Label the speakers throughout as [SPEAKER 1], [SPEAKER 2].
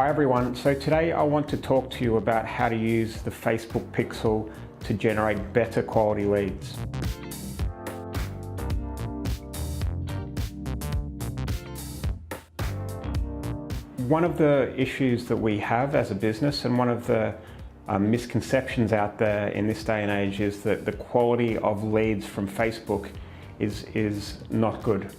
[SPEAKER 1] Hi everyone, so today I want to talk to you about how to use the Facebook Pixel to generate better quality leads. One of the issues that we have as a business, and one of the misconceptions out there in this day and age, is that the quality of leads from Facebook is not good.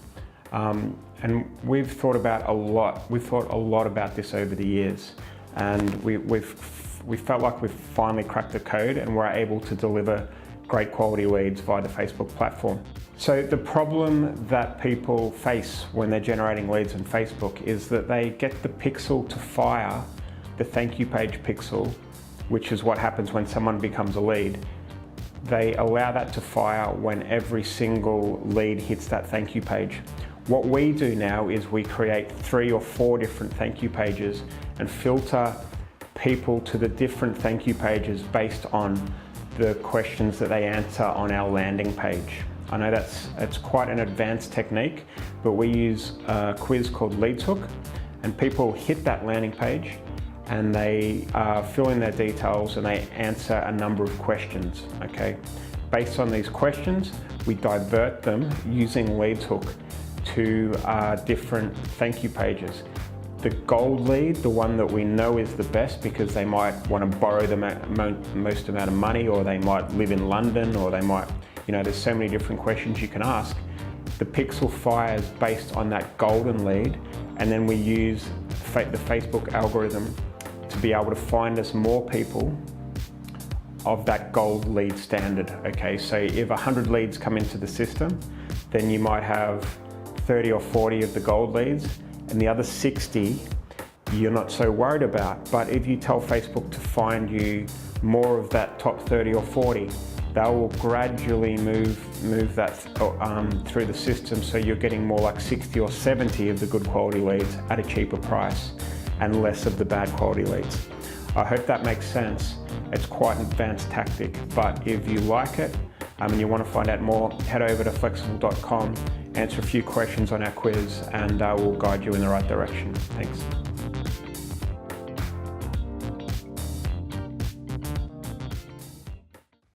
[SPEAKER 1] And we've thought a lot about this over the years, and we felt like we've finally cracked the code and we're able to deliver great quality leads via the Facebook platform. So the problem that people face when they're generating leads on Facebook is that they get the pixel to fire, the thank you page pixel, which is what happens when someone becomes a lead. They allow that to fire when every single lead hits that thank you page. What we do now is we create 3 or 4 different thank you pages and filter people to the different thank you pages based on the questions that they answer on our landing page. I know it's quite an advanced technique, but we use a quiz called LeadsHook, and people hit that landing page and they fill in their details and they answer a number of questions, okay? Based on these questions, we divert them using LeadsHook to different thank you pages. The gold lead, the one that we know is the best because they might want to borrow the most amount of money, or they might live in London, or they might, there's so many different questions you can ask. The pixel fires based on that golden lead, and then we use the Facebook algorithm to be able to find us more people of that gold lead standard, okay? So if 100 leads come into the system, then you might have 30 or 40 of the gold leads, and the other 60 you're not so worried about. But if you tell Facebook to find you more of that top 30 or 40, they will gradually move that through the system, so you're getting more like 60 or 70 of the good quality leads at a cheaper price and less of the bad quality leads. I hope that makes sense. It's quite an advanced tactic, but if you like it and you want to find out more, head over to flexible.com, answer a few questions on our quiz, and we'll guide you in the right direction. Thanks.